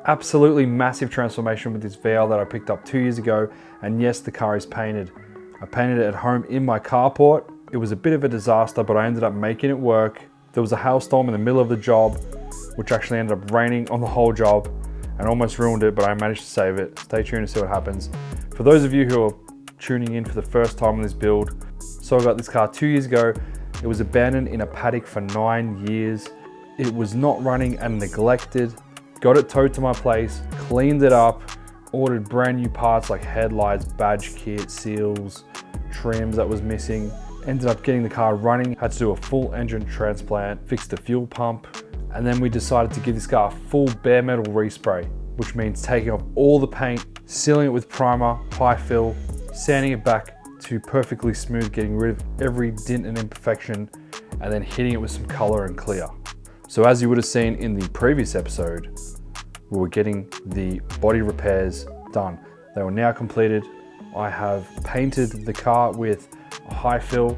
absolutely massive transformation with this VL that I picked up 2 years ago, and yes, the car is painted. I painted it at home in my carport. It was a bit of a disaster, but I ended up making it work. There was a hailstorm in the middle of the job, which actually ended up raining on the whole job and almost ruined it, but I managed to save it. Stay tuned to see what happens. For those of you who are tuning in for the first time on this build, so I got this car 2 years ago. It was abandoned in a paddock for 9 years. It was not running and neglected. Got it towed to my place, cleaned it up, ordered brand new parts like headlights, badge kit, seals, trims that was missing. Ended up getting the car running, had to do a full engine transplant, fixed the fuel pump, and then we decided to give this car a full bare metal respray, which means taking off all the paint, sealing it with primer, high fill, sanding it back to perfectly smooth, getting rid of every dint and imperfection, and then hitting it with some color and clear. So as you would have seen in the previous episode, we were getting the body repairs done. They were now completed. I have painted the car with a high fill,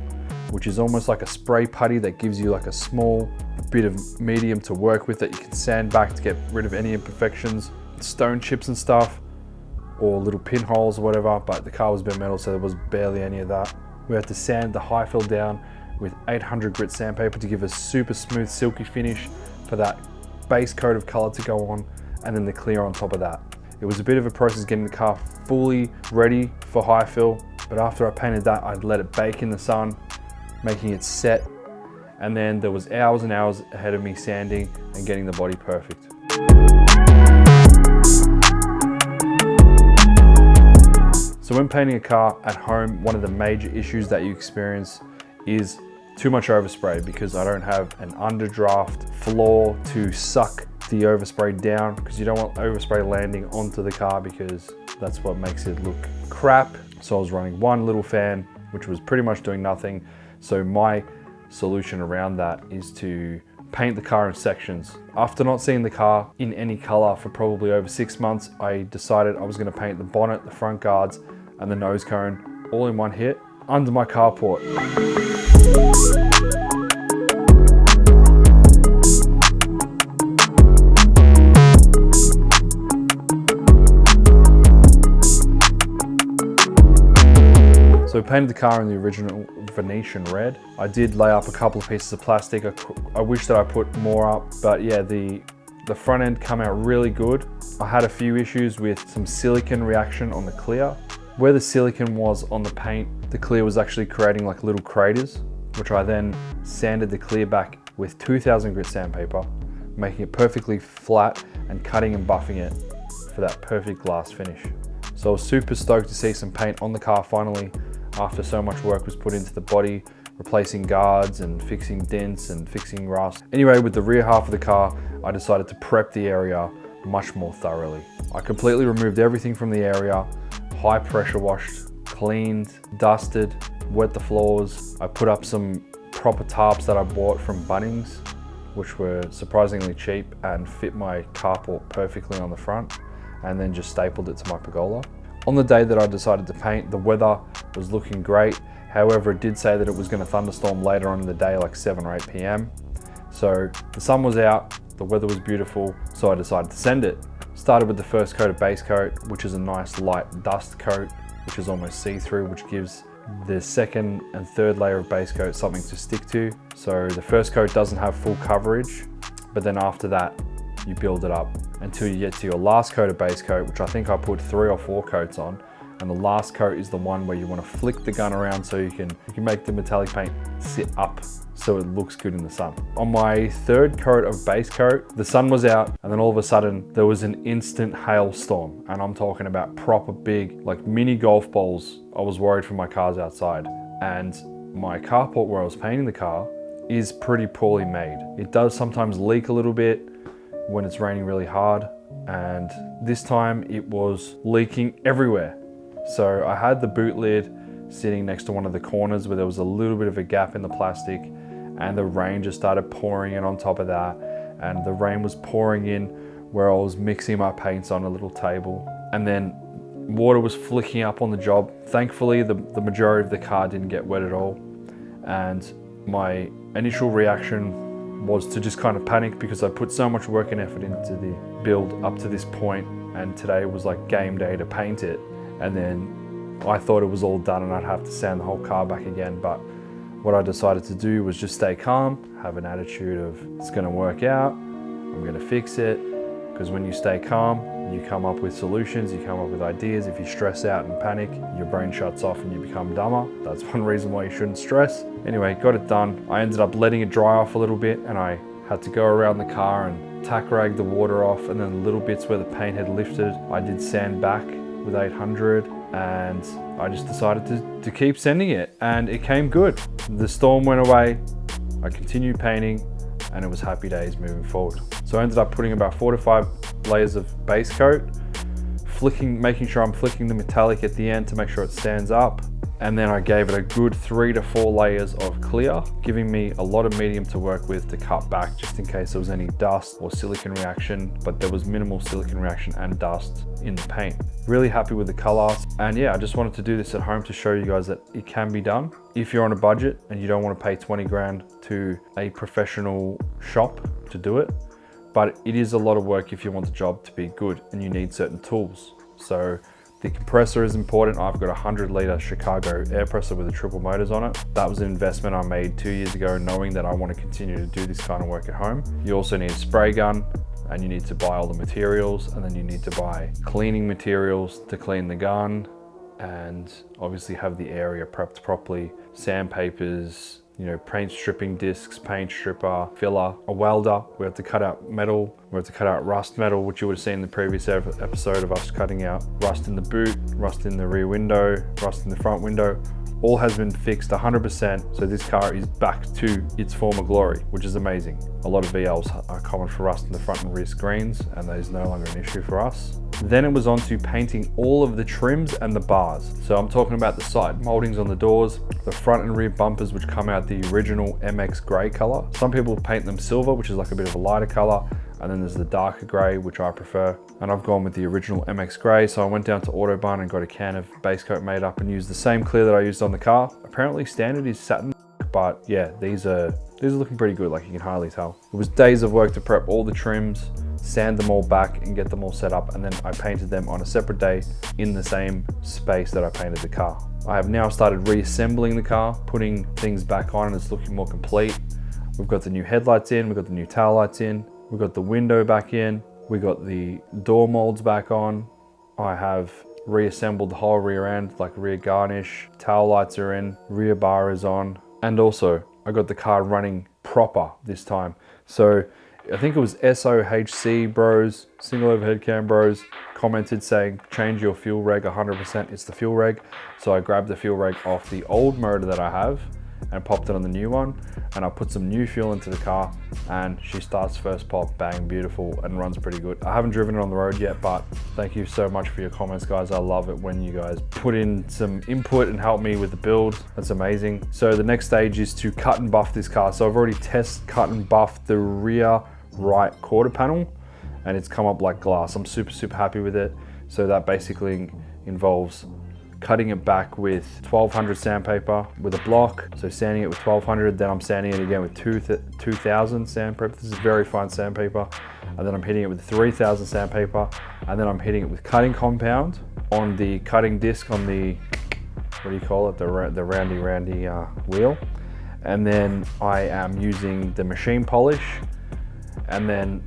which is almost like a spray putty that gives you like a small bit of medium to work with that you can sand back to get rid of any imperfections, stone chips and stuff, or little pinholes or whatever, but the car was bare metal, so there was barely any of that. We had to sand the high fill down with 800 grit sandpaper to give a super smooth silky finish for that base coat of color to go on, and then the clear on top of that. It was a bit of a process getting the car fully ready for high fill, but after I painted that, I'd let it bake in the sun, making it set, and then there was hours and hours ahead of me sanding and getting the body perfect. So when painting a car at home, one of the major issues that you experience is too much overspray, because I don't have an underdraft floor to suck the overspray down, because you don't want overspray landing onto the car because that's what makes it look crap. So I was running one little fan, which was pretty much doing nothing. So my solution around that is to paint the car in sections. After not seeing the car in any color for probably over 6 months, I decided I was going to paint the bonnet, the front guards, and the nose cone all in one hit under my carport. So we painted the car in the original Venetian red. I did lay up a couple of pieces of plastic. I wish that I put more up, but yeah, the front end come out really good. I had a few issues with some silicone reaction on the clear. Where the silicone was on the paint, the clear was actually creating like little craters, which I then sanded the clear back with 2000 grit sandpaper, making it perfectly flat and cutting and buffing it for that perfect glass finish. So I was super stoked to see some paint on the car finally, after so much work was put into the body, replacing guards and fixing dents and fixing rust. Anyway, with the rear half of the car, I decided to prep the area much more thoroughly. I completely removed everything from the area, high pressure washed, cleaned, dusted, wet the floors. I put up some proper tarps that I bought from Bunnings, which were surprisingly cheap and fit my carport perfectly on the front, and then just stapled it to my pergola. On the day that I decided to paint, the weather was looking great. However, it did say that it was going to thunderstorm later on in the day, like 7 or 8 p.m. So the sun was out, the weather was beautiful, so I decided to send it. Started with the first coat of base coat, which is a nice light dust coat, which is almost see-through, which gives the second and third layer of base coat something to stick to. So the first coat doesn't have full coverage, but then after that, you build it up until you get to your last coat of base coat, which I think I put 3 or 4 coats on. And the last coat is the one where you want to flick the gun around so you can make the metallic paint sit up so it looks good in the sun. On my third coat of base coat, the sun was out, and then all of a sudden there was an instant hailstorm, and I'm talking about proper big, like mini golf balls. I was worried for my cars outside, and my carport where I was painting the car is pretty poorly made. It does sometimes leak a little bit when it's raining really hard, and this time it was leaking everywhere. So I had the boot lid sitting next to one of the corners where there was a little bit of a gap in the plastic, and the rain just started pouring in on top of that, and the rain was pouring in where I was mixing my paints on a little table, and then water was flicking up on the job. Thankfully, the majority of the car didn't get wet at all, and my initial reaction was to just kind of panic because I put so much work and effort into the build up to this point, and today was like game day to paint it, and then I thought it was all done and I'd have to sand the whole car back again. But what I decided to do was just stay calm, have an attitude of it's going to work out, I'm going to fix it, because when you stay calm, you come up with solutions, you come up with ideas. If you stress out and panic, your brain shuts off and you become dumber. That's one reason why you shouldn't stress. Anyway, got it done. I ended up letting it dry off a little bit, and I had to go around the car and tack rag the water off, and then the little bits where the paint had lifted, I did sand back with 800, and I just decided to keep sanding it, and it came good. The storm went away, I continued painting, and it was happy days moving forward. So I ended up putting about 4 to 5 layers of base coat, making sure I'm flicking the metallic at the end to make sure it stands up. And then I gave it a good 3 to 4 layers of clear, giving me a lot of medium to work with to cut back just in case there was any dust or silicon reaction, but there was minimal silicon reaction and dust in the paint. Really happy with the colors. And yeah, I just wanted to do this at home to show you guys that it can be done. If you're on a budget and you don't want to pay 20 grand to a professional shop to do it, but it is a lot of work if you want the job to be good and you need certain tools. So the compressor is important. I've got a 100-litre Chicago air presser with a triple motors on it. That was an investment I made 2 years ago, knowing that I want to continue to do this kind of work at home. You also need a spray gun, and you need to buy all the materials, and then you need to buy cleaning materials to clean the gun, and obviously have the area prepped properly, sandpapers, you know, paint stripping discs, paint stripper, filler, a welder. We have to cut out metal. We have to cut out rust metal, which you would have seen in the previous episode of us cutting out rust in the boot, rust in the rear window, rust in the front window. All has been fixed 100%. So this car is back to its former glory, which is amazing. A lot of VLs are common for rust in the front and rear screens, and that is no longer an issue for us. Then it was on to painting all of the trims and the bars. So I'm talking about the side moldings on the doors, the front and rear bumpers, which come out the original MX gray color. Some people paint them silver, which is like a bit of a lighter color. And then there's the darker gray, which I prefer. And I've gone with the original MX gray. So I went down to Autobahn and got a can of base coat made up and used the same clear that I used on the car. Apparently standard is satin, but yeah, these are looking pretty good, like you can hardly tell. It was days of work to prep all the trims, sand them all back and get them all set up, and then I painted them on a separate day in the same space that I painted the car. I have now started reassembling the car, putting things back on, and it's looking more complete. We've got the new headlights in, we've got the new tail lights in, we've got the window back in, we got the door molds back on. I have reassembled the whole rear end, like rear garnish, tail lights are in, rear bar is on, and also I got the car running proper this time. So I think it was SOHC bros, single overhead cam bros, commented saying change your fuel reg 100%, it's the fuel reg. So I grabbed the fuel reg off the old motor that I have and popped it on the new one, and I put some new fuel into the car, and she starts first pop, bang, beautiful, and runs pretty good. I haven't driven it on the road yet, but thank you so much for your comments, guys. I love it when you guys put in some input and help me with the build. That's amazing. So the next stage is to cut and buff this car. So I've already cut and buffed the rear right quarter panel, and it's come up like glass. I'm super happy with it. So that basically involves cutting it back with 1200 sandpaper with a block. So sanding it with 1200, then I'm sanding it again with 2000 sandpaper. This is very fine sandpaper. And then I'm hitting it with 3000 sandpaper. And then I'm hitting it with cutting compound on the cutting disc on the, what do you call it? The roundy wheel. And then I am using the machine polish. And then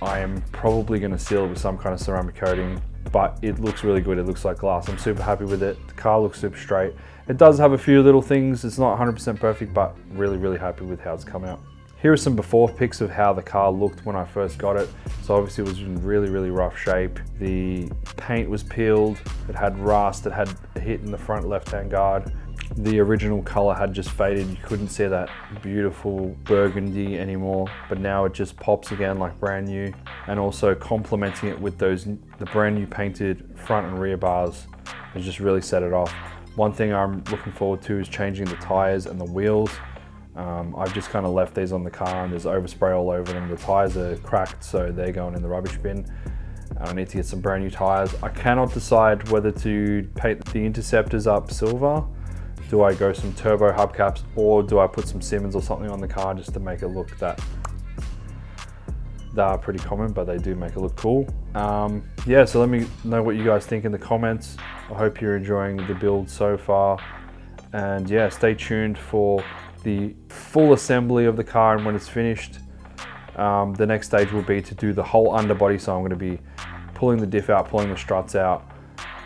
I am probably gonna seal it with some kind of ceramic coating, but it looks really good. It looks like glass. I'm super happy with it. The car looks super straight. It does have a few little things. It's not 100% perfect, but really happy with how it's come out. Here are some before pics of how the car looked when I first got it. So obviously it was in really rough shape. The paint was peeled. It had rust. It had a hit in the front left-hand guard. The original color had just faded. You couldn't see that beautiful burgundy anymore, but now it just pops again like brand new. And also complementing it with the brand new painted front and rear bars has just really set it off. One thing I'm looking forward to is changing the tires and the wheels. I've just kind of left these on the car and there's overspray all over them. The tires are cracked, so they're going in the rubbish bin. I need to get some brand new tires. I cannot decide whether to paint the interceptors up silver. Do I go some turbo hubcaps, or do I put some Simmons or something on the car just to make it look that They are pretty common, but they do make it look cool. Yeah, so let me know what you guys think in the comments. I hope you're enjoying the build so far. And yeah, stay tuned for the full assembly of the car, and when it's finished, the next stage will be to do the whole underbody. So I'm going to be pulling the diff out, pulling the struts out,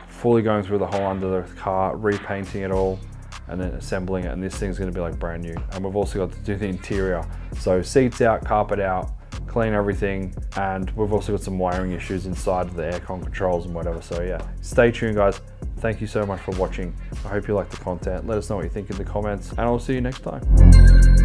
fully going through the whole under the car, repainting it all, and then assembling it. And this thing's going to be like brand new. And we've also got to do the interior. So seats out, carpet out, clean everything, and we've also got some wiring issues inside of the aircon controls and whatever. So yeah, stay tuned guys. Thank you so much for watching. I hope you like the content. Let us know what you think in the comments, and I'll see you next time.